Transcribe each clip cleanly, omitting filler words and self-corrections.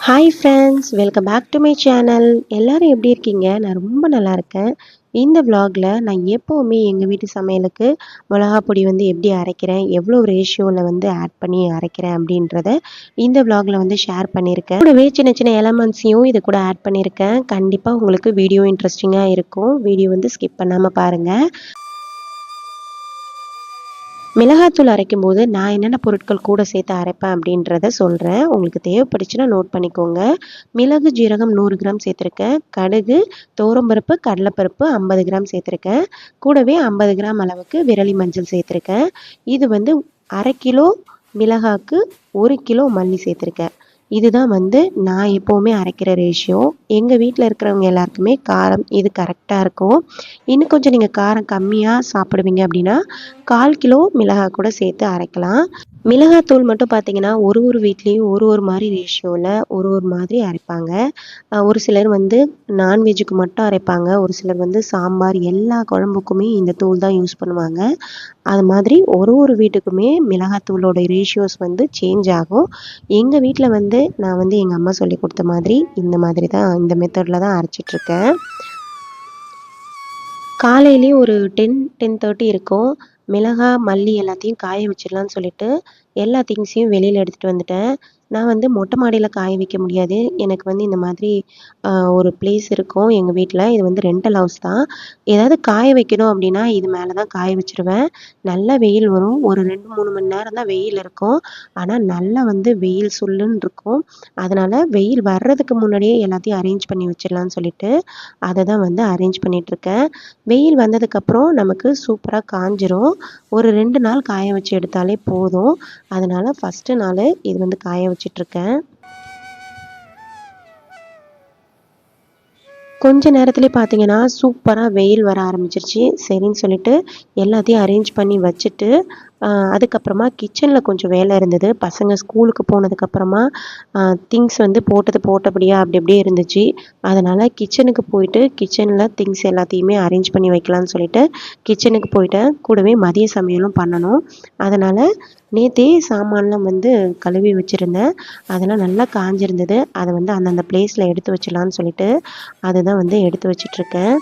Hi friends, welcome back to my channel. எல்லாரும் எப்படி இருக்கீங்க? நான் ரொம்ப நல்லா இருக்கேன். இந்த vlogல நான் எப்போவுமே எங்கள் வீட்டு சமையலுக்கு மிளகா பொடி வந்து எப்படி அரைக்கிறேன், எவ்வளோ ரேஷியோவில் வந்து ஆட் பண்ணி அரைக்கிறேன் அப்படின்றத இந்த vlogல வந்து ஷேர் பண்ணியிருக்கேன். கூடவே சின்ன சின்ன எலமெண்ட்ஸையும் இது கூட ஆட் பண்ணியிருக்கேன். கண்டிப்பாக உங்களுக்கு வீடியோ இன்ட்ரெஸ்டிங்காக இருக்கும். வீடியோ வந்து ஸ்கிப் பண்ணாமல் பாருங்கள். மிளகாத்தூள் அரைக்கும்போது நான் என்னென்ன பொருட்கள் கூட சேர்த்து அரைப்பேன் அப்படின்றத சொல்கிறேன். உங்களுக்கு தேவைப்பட்டுச்சுன்னா நோட் பண்ணிக்கோங்க. மிளகு, ஜீரகம் 100 கிராம் சேர்த்துருக்கேன். கடுகு, துவரம்பருப்பு, கடலைப்பருப்பு 50 கிராம் சேர்த்துருக்கேன். கூடவே 50 கிராம் அளவுக்கு விரலி மஞ்சள் சேர்த்துருக்கேன். இது வந்து 1/2 கிலோ மிளகாக்கு 1 கிலோ மல்லி சேர்த்துருக்கேன். இதுதான் வந்து நான் எப்போவுமே அரைக்கிற ரேஷியோ. எங்கள் வீட்டில் இருக்கிறவங்க எல்லாருக்குமே காரம் இது கரெக்டாக இருக்கும். இன்னும் கொஞ்சம் நீங்கள் காரம் கம்மியாக சாப்பிடுவீங்க அப்படின்னா 1/4 கிலோ மிளகாய் கூட சேர்த்து அரைக்கலாம். மிளகாத்தூள் மட்டும் பார்த்தீங்கன்னா ஒரு ஒரு வீட்லேயும் ஒரு ஒரு மாதிரி ரேஷியோவில் ஒரு ஒரு மாதிரி அரைப்பாங்க. ஒரு சிலர் வந்து நான்வெஜ்ஜுக்கு மட்டும் அரைப்பாங்க. ஒரு சிலர் வந்து சாம்பார் எல்லா குழம்புக்குமே இந்த தூள் தான் யூஸ் பண்ணுவாங்க. அது மாதிரி ஒரு ஒரு வீட்டுக்குமே மிளகாத்தூளோட ரேஷியோஸ் வந்து சேஞ்ச் ஆகும். எங்கள் வீட்டில் வந்து நான் வந்து எங்கள் அம்மா சொல்லி கொடுத்த மாதிரி இந்த மாதிரி தான் இந்த மெத்தடில் தான் அரைச்சிட்ருக்கேன். காலையிலேயே ஒரு 10-10:30 இருக்கும். மிளகாய், மல்லி எல்லாத்தையும் காய வச்சிடலான்னு சொல்லிட்டு எல்லா திங்ஸையும் வெளியில் எடுத்துகிட்டு வந்துட்டேன். நான் வந்து மொட்டை மாடியில் காய வைக்க முடியாது. எனக்கு வந்து இந்த மாதிரி ஒரு பிளேஸ் இருக்கும் எங்கள் வீட்டில். இது வந்து ரெண்டல் ஹவுஸ் தான். ஏதாவது காய வைக்கணும் அப்படின்னா இது மேலே தான் காய வச்சுருவேன். நல்லா வெயில் வரும். ஒரு 2-3 மணி நேரம் தான் வெயில் இருக்கும். ஆனால் நல்லா வந்து வெயில் சுல்லுன்னு இருக்கும். அதனால் வெயில் வர்றதுக்கு முன்னாடியே எல்லாத்தையும் அரேஞ்ச் பண்ணி வச்சிடலான்னு சொல்லிட்டு அதை தான் வந்து அரேஞ்ச் பண்ணிகிட்ருக்கேன். வெயில் வந்ததுக்கப்புறம் நமக்கு சூப்பராக காஞ்சிரும். ஒரு 2 நாள் காய வச்சு எடுத்தாலே போதும். அதனால் ஃபஸ்ட்டு நாள் இது வந்து காய வச்சிட்ருக்கேன். கொஞ்ச நேரத்துலேயே பார்த்தீங்கன்னா சூப்பராக வெயில் வர ஆரம்பிச்சிருச்சு. சரின்னு சொல்லிட்டு எல்லாத்தையும் அரேஞ்ச் பண்ணி வச்சுட்டு அதுக்கப்புறமா கிச்சனில் கொஞ்சம் வேலை இருந்தது. பசங்க ஸ்கூலுக்கு போனதுக்கப்புறமா திங்ஸ் வந்து போட்டபடியாக அப்படி அப்படியே இருந்துச்சு. அதனால் கிச்சனுக்கு போயிட்டு கிச்சனில் திங்ஸ் எல்லாத்தையுமே அரேஞ்ச் பண்ணி வைக்கலான்னு சொல்லிட்டு கிச்சனுக்கு போயிட்டேன். கூடவே மதிய சமையலும் பண்ணணும். அதனால் நேற்றே சாமான்லாம் வந்து கழுவி வச்சுருந்தேன். அதெல்லாம் நல்லா காஞ்சிருந்தது. அதை வந்து அந்தந்த பிளேஸில் எடுத்து வச்சிடலான்னு சொல்லிட்டு அதுதான் வந்து எடுத்து வச்சிட்ருக்கேன்.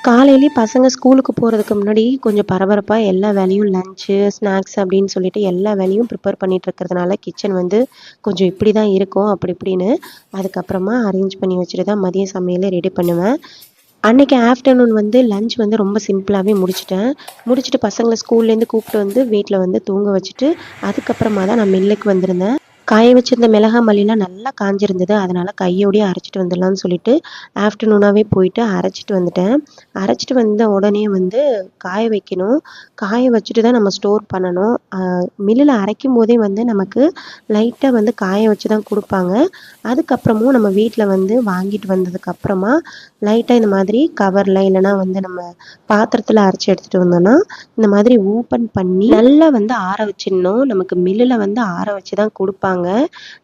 காலையிலேயே பசங்க ஸ்கூலுக்கு போகிறதுக்கு முன்னாடி கொஞ்சம் பரபரப்பாக எல்லா வேலையும் லஞ்சு, ஸ்நாக்ஸ் அப்படின்னு சொல்லிட்டு எல்லா வேலையும் ப்ரிப்பேர் பண்ணிகிட்டு இருக்கிறதுனால கிச்சன் வந்து கொஞ்சம் இப்படி தான் இருக்கும் அப்படி இப்படின்னு. அதுக்கப்புறமா அரேஞ்ச் பண்ணி வச்சுட்டு தான் மதிய சமையலே ரெடி பண்ணுவேன். அன்றைக்கி ஆஃப்டர்நூன் வந்து லஞ்ச் வந்து ரொம்ப சிம்பிளாகவே முடிச்சுட்டு பசங்களை ஸ்கூல்லேருந்து கூப்பிட்டு வந்து வீட்டில் வந்து தூங்க வச்சுட்டு அதுக்கப்புறமா தான் நான் மில்லுக்கு வந்திருந்தேன். காய வச்சிருந்த மிளகாய், மல்லிலாம் நல்லா காஞ்சிருந்தது. அதனால் கையோடையே அரைச்சிட்டு வந்துடலான்னு சொல்லிட்டு ஆஃப்டர்நூனாகவே போயிட்டு அரைச்சிட்டு வந்துட்டேன். அரைச்சிட்டு வந்த உடனே வந்து காய வைக்கணும். காய வச்சுட்டு தான் நம்ம ஸ்டோர் பண்ணணும். மில்லில் அரைக்கும் போதே வந்து நமக்கு லைட்டாக வந்து காய வச்சு தான் கொடுப்பாங்க. அதுக்கப்புறமும் நம்ம வீட்டில் வந்து வாங்கிட்டு வந்ததுக்கப்புறமா லைட்டாக இந்த மாதிரி கவரில் இல்லைனா வந்து நம்ம பாத்திரத்தில் அரைச்சி எடுத்துகிட்டு வந்தோன்னா இந்த மாதிரி ஓப்பன் பண்ணி நல்லா வந்து ஆற வச்சிடணும். நமக்கு மில்லில் வந்து ஆற வச்சு தான் கொடுப்பாங்க.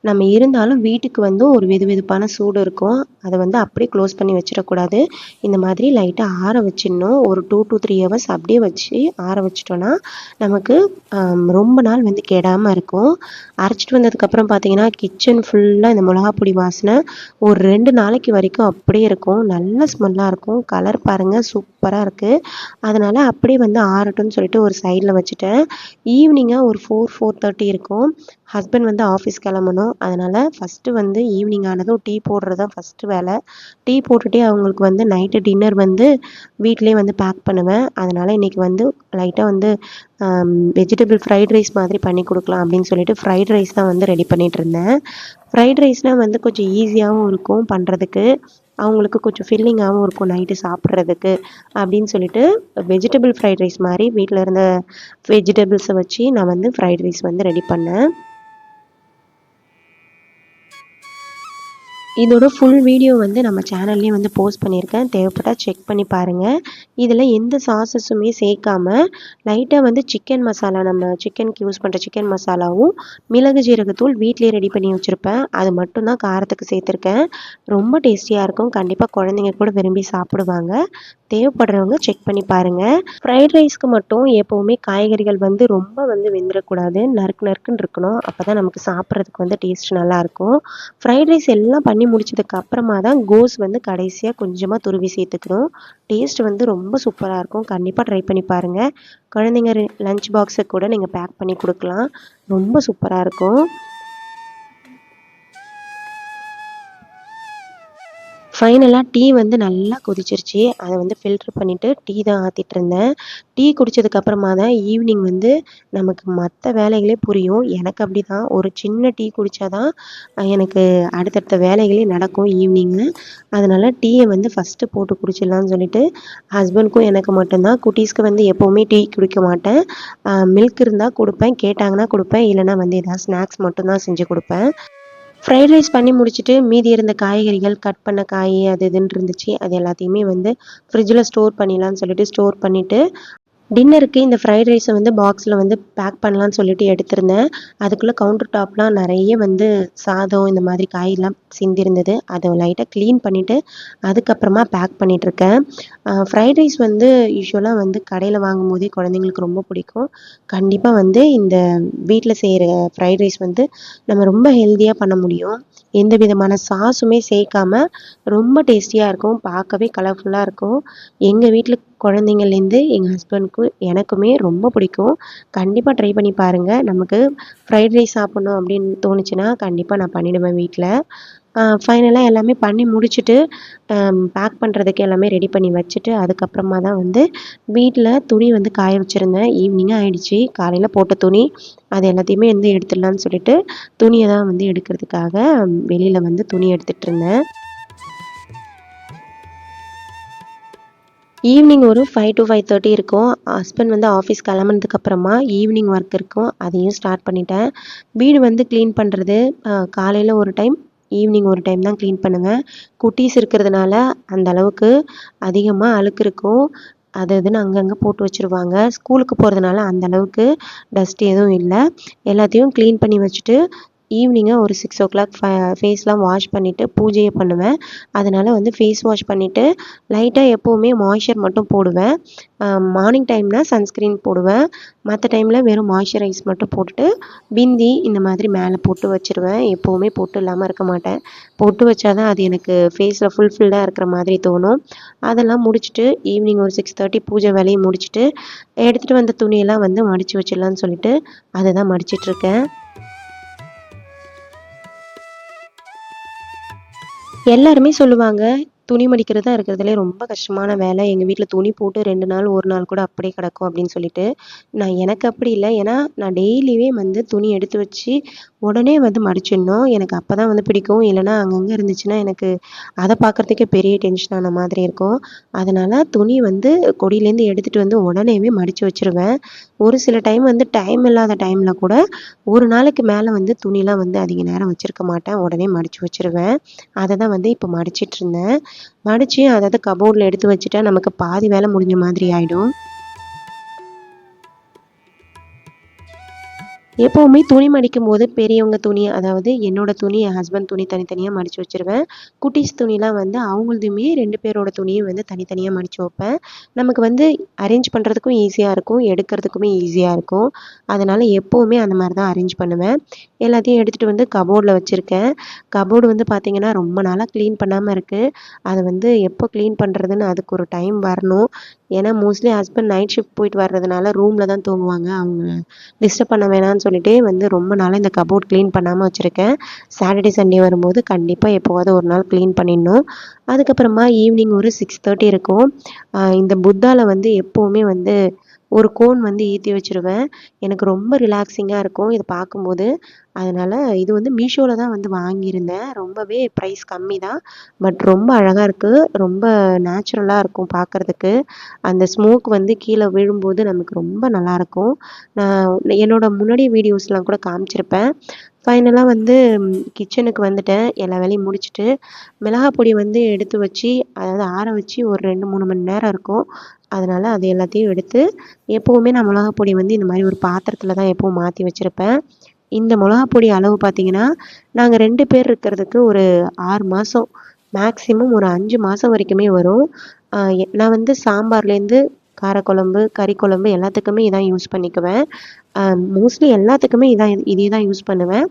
நம்ம இருந்தாலும் வீட்டுக்கு வந்து ஒரு வெதுவெதுப்பான சூடு இருக்கும். அதை வந்து அப்படியே க்ளோஸ் பண்ணி வச்சிடக்கூடாது. இந்த மாதிரி லைட்டாக ஆற வச்சிடணும். ஒரு 2 to 3 ஹவர்ஸ் அப்படியே வச்சு ஆற வச்சிட்டோன்னா நமக்கு ரொம்ப நாள் வந்து கெடாமல் இருக்கும். அரைச்சிட்டு வந்ததுக்கப்புறம் பார்த்தீங்கன்னா கிச்சன் ஃபுல்லாக இந்த மிளகாப்பொடி வாசனை ஒரு 2 நாளைக்கு வரைக்கும் அப்படியே இருக்கும். நல்ல ஸ்மெல்லாக இருக்கும். கலர் பாருங்கள் சூப்பராக இருக்குது. அதனால் அப்படியே வந்து ஆறட்டும்னு சொல்லிட்டு ஒரு சைடில் வச்சுட்டேன். ஈவினிங்காக ஒரு 4-4:30 இருக்கும். ஹஸ்பண்ட் வந்து ஆஃபீஸ் கிளம்பணும். அதனால் ஃபஸ்ட்டு வந்து ஈவினிங் ஆனதும் டீ போடுறது தான் ஃபஸ்ட்டு வேலை. டீ போட்டுகிட்டே அவங்களுக்கு வந்து நைட்டு டின்னர் வந்து வீட்டிலே வந்து பேக் பண்ணுவேன். அதனால் இன்றைக்கி வந்து லைட்டாக வந்து வெஜிடபிள் ஃப்ரைட் ரைஸ் மாதிரி பண்ணி கொடுக்கலாம் அப்படின்னு சொல்லிட்டு ஃப்ரைட் ரைஸ் தான் வந்து ரெடி பண்ணிகிட்ருந்தேன். ஃப்ரைட் ரைஸ்னால் வந்து கொஞ்சம் ஈஸியாகவும் இருக்கும் பண்ணுறதுக்கு. அவங்களுக்கு கொஞ்சம் ஃபில்லிங்காகவும் இருக்கும் நைட்டு சாப்பிட்றதுக்கு அப்படின்னு சொல்லிட்டு வெஜிடபிள் ஃப்ரைட் ரைஸ் மாதிரி வீட்டில் இருந்த வெஜிடபிள்ஸை வச்சு நான் வந்து ஃப்ரைட் ரைஸ் வந்து ரெடி பண்ணேன். இதோட ஃபுல் வீடியோ வந்து நம்ம சேனல்லேயே வந்து போஸ்ட் பண்ணியிருக்கேன். தேவைப்பட்டால் செக் பண்ணி பாருங்கள். இதில் எந்த சாஸஸுமே சேர்க்காம லைட்டாக வந்து சிக்கன் மசாலா, நம்ம சிக்கனுக்கு யூஸ் பண்ணுற சிக்கன் மசாலாவும் மிளகு ஜீரகத்தூள் வீட்டிலே ரெடி பண்ணி வச்சுருப்பேன். அது மட்டும்தான் காரத்துக்கு சேர்த்துருக்கேன். ரொம்ப டேஸ்டியாக இருக்கும். கண்டிப்பாக குழந்தைங்க கூட விரும்பி சாப்பிடுவாங்க. தேவைப்படுறவங்க செக் பண்ணி பாருங்கள். ஃப்ரைட் ரைஸ்க்கு மட்டும் எப்போவுமே காய்கறிகள் வந்து ரொம்ப வந்து வெந்துடக்கூடாது, நறுக்கு நறுக்குன்னு இருக்கணும். அப்போ தான் நமக்கு சாப்பிட்றதுக்கு வந்து டேஸ்ட் நல்லாயிருக்கும். ஃப்ரைட் ரைஸ் எல்லாம் பண்ணி முடிச்சதுக்கு அப்புறமா தான் கோஸ் வந்து கடைசியாக கொஞ்சமாக துருவி சேர்த்துக்கணும். டேஸ்ட் வந்து ரொம்ப சூப்பராக இருக்கும். கண்டிப்பாக ட்ரை பண்ணி பாருங்கள். குழந்தைங்க லஞ்ச் பாக்ஸுக்கு கூட நீங்கள் பேக் பண்ணி கொடுக்கலாம். ரொம்ப சூப்பராக இருக்கும். ஃபைனலாக டீ வந்து நல்லா கொதிச்சிருச்சு. அதை வந்து ஃபில்ட்ரு பண்ணிவிட்டு டீ தான் ஆற்றிட்டு இருந்தேன். டீ குடித்ததுக்கப்புறமா தான் ஈவினிங் வந்து நமக்கு மற்ற வேலைகளே புரியும். எனக்கு அப்படி தான், ஒரு சின்ன டீ குடித்தா தான் எனக்கு அடுத்தடுத்த வேலைகளே நடக்கும் ஈவினிங்கு. அதனால் டீயை வந்து ஃபஸ்ட்டு போட்டு குடிச்சிடலான்னு சொல்லிட்டு ஹஸ்பண்ட்க்கும் எனக்கு மட்டும்தான். குட்டீஸ்க்கு வந்து எப்போவுமே டீ குடிக்க மாட்டேன். மில்க் இருந்தால் கொடுப்பேன், கேட்டாங்கன்னா கொடுப்பேன், இல்லைனா வந்து எதாவது ஸ்நாக்ஸ் மட்டும்தான் செஞ்சு கொடுப்பேன். ஃப்ரைட் ரைஸ் பண்ணி முடிச்சுட்டு மீதி இருந்த காய்கறிகள், கட் பண்ண காய் அது இதுன்னு இருந்துச்சு. அது எல்லாத்தையுமே வந்து ஃப்ரிட்ஜில் ஸ்டோர் பண்ணிடலான்னு சொல்லிட்டு ஸ்டோர் பண்ணிவிட்டு, டின்னருக்கு இந்த ஃப்ரைட் ரைஸை வந்து பாக்ஸில் வந்து பேக் பண்ணலான்னு சொல்லிட்டு எடுத்திருந்தேன். அதுக்குள்ளே கவுண்டர் டாப்லாம் நிறைய வந்து சாதம் இந்த மாதிரி காயெல்லாம் சிந்திருந்தது. அதை லைட்டாக க்ளீன் பண்ணிவிட்டு அதுக்கப்புறமா பேக் பண்ணிகிட்ருக்கேன். ஃப்ரைட் ரைஸ் வந்து யூஸ்வலாக வந்து கடையில் வாங்கும்போதே குழந்தைங்களுக்கு ரொம்ப பிடிக்கும். கண்டிப்பாக வந்து இந்த வீட்டில் செய்கிற ஃப்ரைட் ரைஸ் வந்து நம்ம ரொம்ப ஹெல்த்தியாக பண்ண முடியும். எந்த விதமான சாஸுமே சேர்க்காம ரொம்ப டேஸ்டியாக இருக்கும். பார்க்கவே கலர்ஃபுல்லாக இருக்கும். எங்கள் வீட்டில் குழந்தைங்கள்லேருந்து எங்கள் ஹஸ்பண்டுக்கும் எனக்குமே ரொம்ப பிடிக்கும். கண்டிப்பாக ட்ரை பண்ணி பாருங்கள். நமக்கு ஃப்ரைட் ரைஸ் சாப்பிட்ணும் அப்படின்னு தோணுச்சுன்னா கண்டிப்பாக நான் பண்ணிவிடுவேன் வீட்டில். ஃபைனலாக எல்லாமே பண்ணி முடிச்சுட்டு பேக் பண்ணுறதுக்கு எல்லாமே ரெடி பண்ணி வச்சுட்டு அதுக்கப்புறமா தான் வந்து வீட்டில் துணி வந்து காய வச்சுருந்தேன். ஈவினிங்காக ஆகிடுச்சி. காலையில் போட்ட துணி அது எல்லாத்தையுமே வந்து எடுத்துடலான்னு சொல்லிட்டு துணியை தான் வந்து எடுக்கிறதுக்காக வெளியில் வந்து துணி எடுத்துகிட்டு இருந்தேன். ஈவினிங் ஒரு 5 to 5:30 இருக்கும். ஹஸ்பண்ட் வந்து ஆஃபீஸ் கிளம்புனதுக்கப்புறமா ஈவினிங் ஒர்க் இருக்கும். அதையும் ஸ்டார்ட் பண்ணிட்டேன். வீடு வந்து க்ளீன் பண்ணுறது காலையில் ஒரு டைம், ஈவினிங் ஒரு டைம் தான் க்ளீன் பண்ணுவேன். குட்டீஸ் இருக்கிறதுனால அந்த அளவுக்கு அதிகமாக அழுக்கு இருக்கும். அது இதுன்னு அங்கங்கே போட்டு வச்சுருவாங்க. ஸ்கூலுக்கு போகிறதுனால அந்த அளவுக்கு டஸ்ட் எதுவும் இல்லை. எல்லாத்தையும் க்ளீன் பண்ணி வச்சுட்டு ஈவினிங்காக ஒரு 6 o'clock ஃபேஸ்லாம் வாஷ் பண்ணிவிட்டு பூஜையை பண்ணுவேன். அதனால் வந்து ஃபேஸ் வாஷ் பண்ணிவிட்டு லைட்டாக எப்போவுமே மாய்ஸ்சர் மட்டும் போடுவேன். மார்னிங் டைம்னால் சன்ஸ்க்ரீன் போடுவேன். மற்ற டைமில் வெறும் மாய்ஸ்சரைஸ் மட்டும் போட்டுட்டு பிந்தி இந்த மாதிரி மேலே போட்டு வச்சுருவேன். எப்போவுமே போட்டு இல்லாமல் இருக்க மாட்டேன். போட்டு வச்சா தான் அது எனக்கு ஃபேஸில் ஃபுல்ஃபில்டாக இருக்கிற மாதிரி தோணும். அதெல்லாம் முடிச்சுட்டு ஈவினிங் ஒரு 6:30 பூஜை வேலையை முடிச்சுட்டு எடுத்துகிட்டு வந்த துணியெல்லாம் வந்து மடித்து வச்சிடலான்னு சொல்லிட்டு அதை தான் மடிச்சிட்ருக்கேன். எல்லாருமே சொல்லுவாங்க, துணி மடிக்கிறது தான் இருக்கிறதுலே ரொம்ப கஷ்டமான வேலை. எங்கள் வீட்டில் துணி போட்டு 2 நாள் 1 நாள் கூட அப்படியே கிடக்கும் அப்படின்னு சொல்லிட்டு. எனக்கு அப்படி இல்லை. ஏன்னா நான் டெய்லியுமே வந்து துணி எடுத்து வச்சு உடனே வந்து மடிச்சிடணும். எனக்கு அப்போ தான் வந்து பிடிக்கும். இல்லைனா அங்கங்கே இருந்துச்சுன்னா எனக்கு அதை பார்க்குறதுக்கே பெரிய டென்ஷன் ஆன மாதிரி இருக்கும். அதனால் துணி வந்து கொடியிலேருந்து எடுத்துகிட்டு வந்து உடனேவே மடித்து வச்சுருவேன். ஒரு சில டைம் வந்து டைம் இல்லாத டைமில் கூட ஒரு நாளைக்கு மேலே வந்து துணிலாம் வந்து அதிக நேரம் வச்சுருக்க மாட்டேன். உடனே மடித்து வச்சுருவேன். அதை தான் வந்து இப்போ மடிச்சிட்ருந்தேன். மடித்து அதாவது கபோர்டில் எடுத்து வச்சுட்டா நமக்கு பாதி வேலை முடிஞ்ச மாதிரி ஆகிடும். எப்போவுமே துணி மடிக்கும்போது பெரியவங்க துணி, அதாவது என்னோட துணி, என் ஹஸ்பண்ட் துணி தனித்தனியாக மடித்து வச்சுருவேன். குட்டீஸ் துணிலாம் வந்து அவங்களதுமே 2 பேரோட துணியும் வந்து தனித்தனியாக மடித்து வைப்பேன். நமக்கு வந்து அரேஞ்ச் பண்ணுறதுக்கும் ஈஸியாக இருக்கும், எடுக்கிறதுக்குமே ஈஸியாக இருக்கும். அதனால் எப்போவுமே அந்த மாதிரி தான் அரேஞ்ச் பண்ணுவேன். எல்லாத்தையும் எடுத்துகிட்டு வந்து கபோர்டில் வச்சுருக்கேன். கபோர்டு வந்து பார்த்திங்கன்னா ரொம்ப நாளாக க்ளீன் பண்ணாமல் இருக்குது. அதை வந்து எப்போ க்ளீன் பண்ணுறதுன்னு அதுக்கு ஒரு டைம் வரணும். ஏன்னா மோஸ்ட்லி ஹஸ்பண்ட் நைட் ஷிஃப்ட் போயிட்டு வர்றதுனால ரூமில் தான் தூங்குவாங்க. அவங்க டிஸ்டர்ப் பண்ண வேணாம்னு சொல்லிட்டு வந்து ரொம்ப நாளாக இந்த கபோர்ட் க்ளீன் பண்ணாமல் வச்சுருக்கேன். சாட்டர்டே சண்டே வரும்போது கண்டிப்பாக எப்போவாவது ஒரு நாள் க்ளீன் பண்ணிடணும். அதுக்கப்புறமா ஈவினிங் ஒரு 6:30 இருக்கும். இந்த புத்தாவில் வந்து எப்போவுமே வந்து ஒரு கோன் வந்து ஏற்றி வச்சுருவேன். எனக்கு ரொம்ப ரிலாக்ஸிங்காக இருக்கும் இதை பார்க்கும்போது. அதனால் இது வந்து மீஷோவில் தான் வந்து வாங்கியிருந்தேன். ரொம்பவே ப்ரைஸ் கம்மி தான். பட் ரொம்ப அழகாக இருக்குது. ரொம்ப நேச்சுரலாக இருக்கும் பார்க்குறதுக்கு. அந்த ஸ்மோக் வந்து கீழே விழும்போது நமக்கு ரொம்ப நல்லாயிருக்கும். நான் என்னோட முன்னாடி வீடியோஸ்லாம் கூட காமிச்சிருப்பேன். ஃபைனலாக வந்து கிச்சனுக்கு வந்துட்டேன். எல்லா வேலையும் முடிச்சுட்டு மிளகாய் பொடி வந்து எடுத்து வச்சு, அதாவது ஆற வச்சு ஒரு 2, 3 மணி நேரம் இருக்கும். அதனால் அது எல்லாத்தையும் எடுத்து எப்போவுமே நான் மிளகாய் பொடி வந்து இந்த மாதிரி ஒரு பாத்திரத்தில் தான் எப்போவும் மாற்றி வச்சுருப்பேன். இந்த மிளகாய் பொடி அளவு பார்த்திங்கன்னா நாங்கள் 2 பேர் இருக்கிறதுக்கு ஒரு 6 மாதம் மேக்ஸிமம் ஒரு 5 மாதம் வரைக்குமே வரும். நான் வந்து சாம்பார்லேருந்து காரக்குழம்பு, கறி குழம்பு எல்லாத்துக்குமே இதான் யூஸ் பண்ணிக்குவேன். மோஸ்ட்லி எல்லாத்துக்குமே இதே தான் யூஸ் பண்ணுவேன்.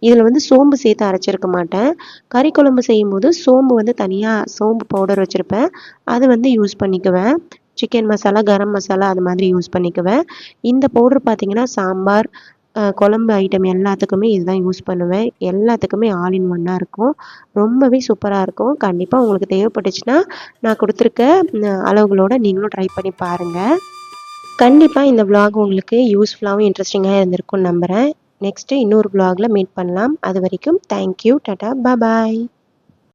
இதில் வந்து சோம்பு சேர்த்து அரைச்சிருக்க மாட்டேன். கறி குழம்பு செய்யும்போது சோம்பு வந்து தனியாக சோம்பு பவுடர் வச்சுருப்பேன். அது வந்து யூஸ் பண்ணிக்குவேன். சிக்கன் மசாலா, கரம் மசாலா அது மாதிரி யூஸ் பண்ணிக்குவேன். இந்த பவுடர் பார்த்திங்கன்னா சாம்பார், குழம்பு ஐட்டம் எல்லாத்துக்குமே இதுதான் யூஸ் பண்ணுவேன். எல்லாத்துக்குமே ஆல் இன் ஒன்னாக இருக்கும். ரொம்பவே சூப்பராக இருக்கும். கண்டிப்பாக உங்களுக்கு தேவைப்பட்டுச்சுன்னா நான் கொடுத்துருக்க அளவுகளோட நீங்களும் ட்ரை பண்ணி பாருங்கள். கண்டிப்பாக இந்த vlog உங்களுக்கு யூஸ்ஃபுல்லாகவும் இன்ட்ரெஸ்டிங்காக இருந்திருக்கும்னு நம்புகிறேன். நெக்ஸ்ட்டு இன்னொரு vlogல மீட் பண்ணலாம். அது வரைக்கும் தேங்க்யூ, டாடா, பாய்.